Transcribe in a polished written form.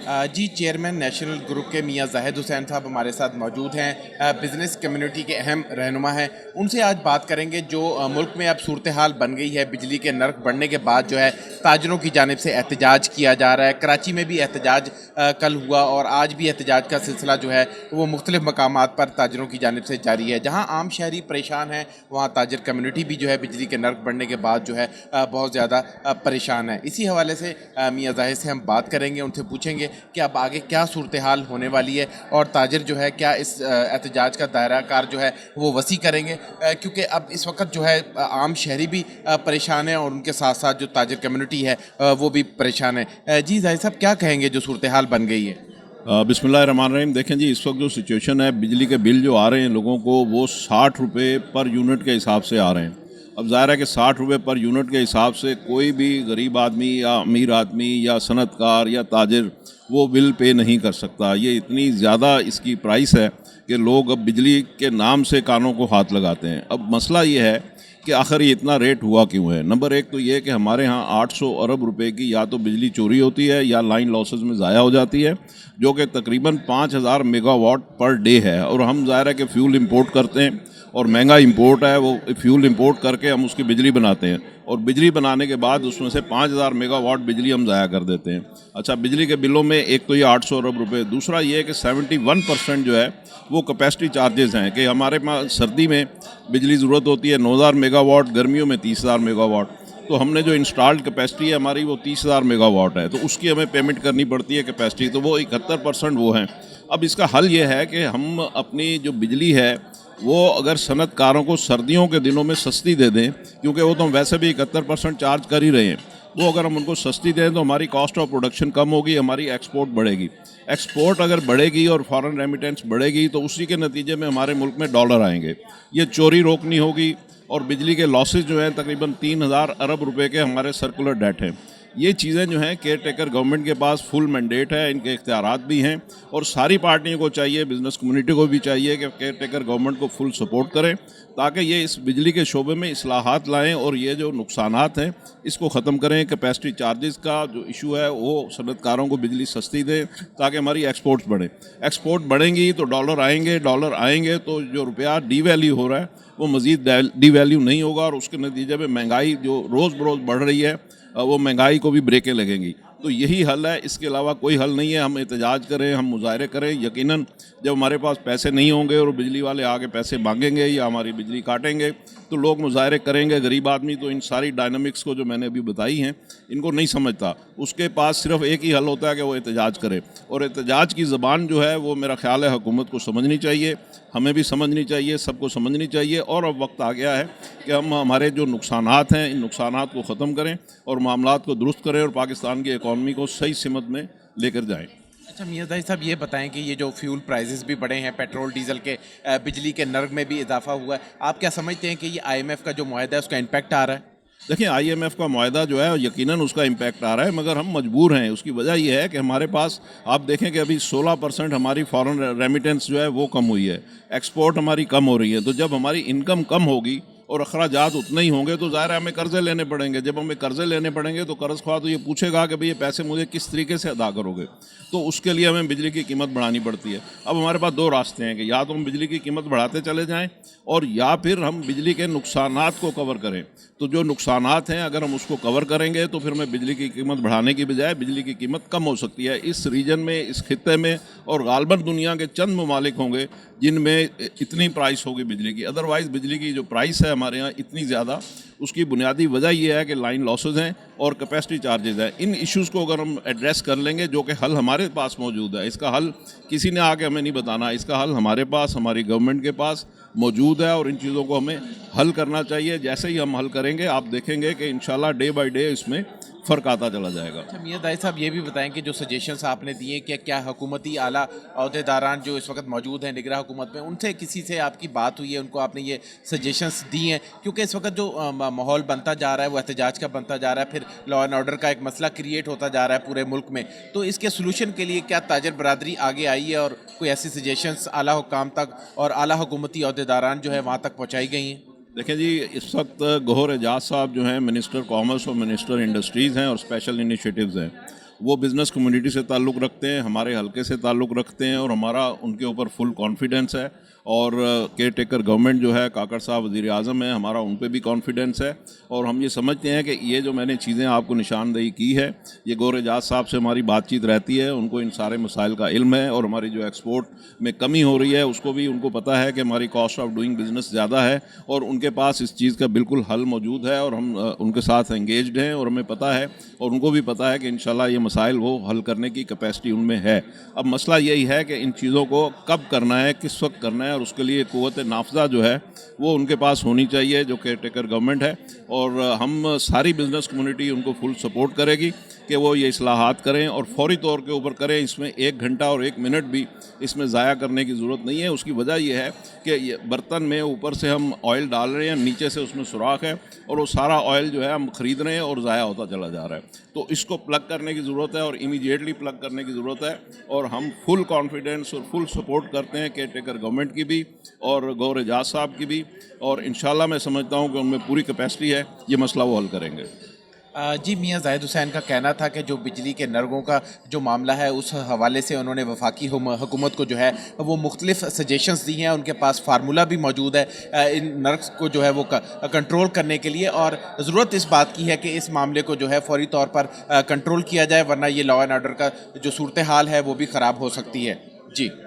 जी chairman national group के मियां जाहिद हुसैन साहब हमारे साथ मौजूद हैं। बिज़नेस कम्युनिटी के अहम रहनुमा हैं। उनसे आज बात करेंगे जो मुल्क में अब सूरत हाल बन गई है। बिजली के नर्ख बढ़ने के बाद जो है ताजरों की जानिब से एहतजाज किया जा रहा है। कराची में भी एहतजाज कल हुआ और आज भी एहतजाज का सिलसिला जो है वो मुख्तलिफ मकामात पर ताजरों की जानिब से जारी है। जहाँ आम शहरी परेशान हैं वहाँ ताजर कम्युनिटी भी जो है बिजली के नर्ख बढ़ने के बाद जो है बहुत ज़्यादा परेशान है। इसी हवाले से मियां जाहिद से हम बात करेंगे, उनसे पूछेंगे कि अब आगे क्या सूरत हाल होने वाली है और ताजिर जो है क्या इस एहतजाज का दायरा कार जो है वो वसी करेंगे, क्योंकि अब इस वक्त जो है आम शहरी भी परेशान है और उनके साथ साथ जो ताजिर कम्युनिटी है वो भी परेशान है। जी जाहिद साहब, क्या कहेंगे जो सूरत हाल बन गई है? बिस्मिल्लाहिर्रहमानिर्रहीम। देखें जी, इस वक्त जो सिचुएशन है, बिजली के बिल जो आ रहे हैं लोगों को वो 60 रुपये पर यूनिट के हिसाब से आ रहे हैं। अब ज़ाहिर है कि 60 रुपये पर यूनिट के हिसाब से कोई भी गरीब आदमी या अमीर आदमी या सनतकार या ताजिर वो बिल पे नहीं कर सकता। ये इतनी ज़्यादा इसकी प्राइस है कि लोग अब बिजली के नाम से कानों को हाथ लगाते हैं। अब मसला ये है कि आखिर ये इतना रेट हुआ क्यों है। नंबर एक तो ये कि हमारे यहाँ 800 अरब रुपए की या तो बिजली चोरी होती है या लाइन लॉसेस में ज़ाया हो जाती है, जो कि तकरीबन 5000 मेगावाट पर डे है। और हम ज़ाहिर है कि फ्यूल इंपोर्ट करते हैं और महंगा इंपोर्ट है, वो फ्यूल इंपोर्ट करके हम उसकी बिजली बनाते हैं और बिजली बनाने के बाद उसमें से 5000 मेगावाट बिजली हम ज़ाया कर देते हैं। अच्छा, बिजली के बिलों में एक तो ये 800 अरब रुपए, दूसरा ये है कि 71% जो है वो कैपेसिटी चार्जेस हैं कि हमारे पास सर्दी में बिजली ज़रूरत होती है 9000 मेगावाट, गर्मियों में 30000 मेगावाट। तो हमने जो इंस्टॉल्ड कैपेसिटी है हमारी वो 30000 मेगावाट है, तो उसकी हमें पेमेंट करनी पड़ती है कैपेसिटी, तो वो 71% वो हैं। अब इसका हल ये है कि हम अपनी जो बिजली है वो अगर सनतकारों को सर्दियों के दिनों में सस्ती दे दें, क्योंकि वो तो हम वैसे भी 71% चार्ज कर ही रहे हैं, वो अगर हम उनको सस्ती दें तो हमारी कॉस्ट ऑफ प्रोडक्शन कम होगी, हमारी एक्सपोर्ट बढ़ेगी। एक्सपोर्ट अगर बढ़ेगी और फॉरेन रेमिटेंस बढ़ेगी तो उसी के नतीजे में हमारे मुल्क में डॉलर आएंगे। ये चोरी रोकनी होगी और बिजली के लॉसेज जो हैं तकरीबन 3000 अरब रुपए के हमारे सर्कुलर डेट हैं। ये चीज़ें जो हैं केयर टेकर गवर्नमेंट के पास फुल मैंडेट है, इनके इख्तियारात भी हैं और सारी पार्टियों को चाहिए, बिज़नेस कम्युनिटी को भी चाहिए कि केयर टेकर गवर्नमेंट को फुल सपोर्ट करें ताकि ये इस बिजली के शोबे में इस्लाहात लाएं और ये जो नुकसानात हैं इसको ख़त्म करें। कैपेसिटी चार्जेस का जो इशू है वो सनतकारों को बिजली सस्ती दें ताकि हमारी एक्सपोर्ट्स बढ़ें। एक्सपोर्ट बढ़ेंगी तो डॉलर आएंगे, डॉलर आएंगे तो जो रुपया डीवैल्यू हो रहा है वो मज़ीद डीवैल्यू नहीं होगा और उसके नतीजे में महंगाई जो रोज़ बरोज़ बढ़ रही है वो महंगाई को भी ब्रेकें लगेंगी। तो यही हल है, इसके अलावा कोई हल नहीं है। हम एहतजाज करें, हम मुजाहरे करें, यकीनन जब हमारे पास पैसे नहीं होंगे और बिजली वाले आगे पैसे मांगेंगे या हमारी बिजली काटेंगे तो लोग मुजाहरे करेंगे। गरीब आदमी तो इन सारी डायनामिक्स को जो मैंने अभी बताई हैं इनको नहीं समझता, उसके पास सिर्फ एक ही हल होता है कि वो एहतजाज करे। और एहतजाज की ज़बान जो है वो मेरा ख्याल है हुकूमत को समझनी चाहिए, हमें भी समझनी चाहिए, सबको समझनी चाहिए। और अब वक्त आ गया है कि हम हमारे जो नुकसानात हैं इन नुकसानात को ख़त्म करें और मामलात को दुरुस्त करें और पाकिस्तान की इकॉनमी को सही सिमत में लेकर जाएं। अच्छा मियां जाहिद साहब, ये बताएं कि ये जो फ्यूल प्राइसेस भी बढ़े हैं, पेट्रोल डीजल के, बिजली के नर्ख में भी इजाफा हुआ है, आप क्या समझते हैं कि ये IMF का जो मुआहदा है उसका इम्पैक्ट आ रहा है? देखिए, IMF का मुआहदा जो है यकीनन उसका इम्पैक्ट आ रहा है, मगर हम मजबूर हैं। उसकी वजह यह है कि हमारे पास आप देखें कि अभी 16% हमारी फॉरेन रेमिटेंस जो है वो कम हुई है, एक्सपोर्ट हमारी कम हो रही है। तो जब हमारी इनकम कम होगी और अखराजात उतने ही होंगे तो ज़ाहिर है हमें कर्ज़े लेने पड़ेंगे। जब हमें कर्ज़े लेने पड़ेंगे तो कर्ज़ ख्वाह तो ये पूछेगा कि भाई ये पैसे मुझे किस तरीके से अदा करोगे, तो उसके लिए हमें बिजली की कीमत बढ़ानी पड़ती है। अब हमारे पास दो रास्ते हैं कि या तो हम बिजली की कीमत बढ़ाते चले जाएं और या फिर हम बिजली के नुकसानात को कवर करें। तो जो नुकसानात हैं अगर हम उसको कवर करेंगे तो फिर हमें बिजली की कीमत बढ़ाने की बजाय बिजली की कीमत कम हो सकती है इस रीजन में, इस खित्ते में, और गालबन दुनिया के चंद ममालिक होंगे जिनमें इतनी प्राइस होगी बिजली की। अदरवाइज़ बिजली की जो प्राइस है हमारे यहाँ इतनी ज़्यादा, उसकी बुनियादी वजह यह है कि लाइन लॉसेज हैं और कैपेसिटी चार्जेस हैं। इन इश्यूज़ को अगर हम एड्रेस कर लेंगे, जो कि हल हमारे पास मौजूद है, इसका हल किसी ने आके हमें नहीं बताना, इसका हल हमारे पास, हमारी गवर्नमेंट के पास मौजूद है और इन चीज़ों को हमें हल करना चाहिए। जैसे ही हम हल करेंगे आप देखेंगे कि इंशाल्लाह डे बाय डे इसमें फ़र्क आता चला जाएगा। अच्छा मियां जाहिद साहब, ये भी बताएं कि जो सजेशंस आपने दिए कि क्या हुकूमती आला अहदेदारान जो इस वक्त मौजूद हैं निगरान हुकूमत में, उनसे किसी से आपकी बात हुई है, उनको आपने ये सजेशंस दी हैं? क्योंकि इस वक्त जो माहौल बनता जा रहा है वो एहतजाज का बनता जा रहा है, फिर लॉ एंड ऑर्डर का एक मसला क्रिएट होता जा रहा है पूरे मुल्क में, तो इसके सोल्यूशन के लिए क्या ताजर बरादरी आगे आई है और कोई ऐसी सजेशंस आला हुकाम तक और आला हुकूमती अहदेदारान जो है वहाँ तक पहुँचाई गई हैं? देखें जी, इस वक्त गौहर एजाज साहब जो हैं मिनिस्टर कॉमर्स और मिनिस्टर इंडस्ट्रीज़ हैं और स्पेशल इनिशिएटिव्स हैं, वो बिज़नेस कम्युनिटी से ताल्लुक़ रखते हैं, हमारे हलके से ताल्लुक़ रखते हैं और हमारा उनके ऊपर फुल कॉन्फिडेंस है। और केयर टेकर गवर्नमेंट जो है, काकड़ साहब वज़ीर आज़म है, हमारा उन पे भी कॉन्फिडेंस है। और हम ये समझते हैं कि ये जो मैंने चीज़ें आपको निशानदेही की है, ये गौर एजाज साहब से हमारी बातचीत रहती है, उनको इन सारे मसाइल का इल्म है। और हमारी जो एक्सपोर्ट में कमी हो रही है उसको भी उनको पता है कि हमारी कॉस्ट ऑफ डूइंग बिज़नेस ज़्यादा है, और उनके पास इस चीज़ का बिल्कुल हल मौजूद है। और हम उनके साथ एंगेज्ड हैं और हमें पता है और उनको भी पता है कि इंशाल्लाह ये मसाइल वो हल करने की कैपेसिटी उनमें है। अब मसला यही है कि इन चीज़ों को कब करना है, किस वक्त करना है, और उसके लिए क़ुव्वत नाफ़ज़ा जो है वो उनके पास होनी चाहिए, जो केयर टेकर गवर्नमेंट है। और हम सारी बिज़नेस कम्युनिटी उनको फुल सपोर्ट करेगी कि वो ये इस्लाहात करें और फौरी तौर के ऊपर करें। इसमें 1 घंटा और 1 मिनट भी इसमें ज़ाया करने की ज़रूरत नहीं है। उसकी वजह यह है कि ये बर्तन में ऊपर से हम ऑयल डाल रहे हैं, नीचे से उसमें सुराख है, और वो सारा ऑयल जो है हम ख़रीद रहे हैं और ज़ाया होता चला जा रहा है। तो इसको प्लग करने की ज़रूरत है और इमीडिएटली प्लग करने की ज़रूरत है। और हम फुल कॉन्फिडेंस और फुल सपोर्ट करते हैं केयर टेकर गवर्नमेंट की भी और गौर एजाज साहब की भी, और इंशाल्लाह मैं समझता हूँ कि उनमें पूरी कैपेसिटी है, ये मसला वो हल करेंगे। जी, मियां जाहिद हुसैन का कहना था कि जो बिजली के नरगों का जो मामला है उस हवाले से उन्होंने वफाकी हुकूमत को जो है वो मुख्तलिफ सजेशंस दी हैं। उनके पास फार्मूला भी मौजूद है इन नर्ग्स को जो है वो कंट्रोल करने के लिए, और ज़रूरत इस बात की है कि इस मामले को जो है फौरी तौर पर कंट्रोल किया जाए, वरना ये लॉ एंड ऑर्डर का जो सूरत हाल है वो भी ख़राब हो सकती है। जी।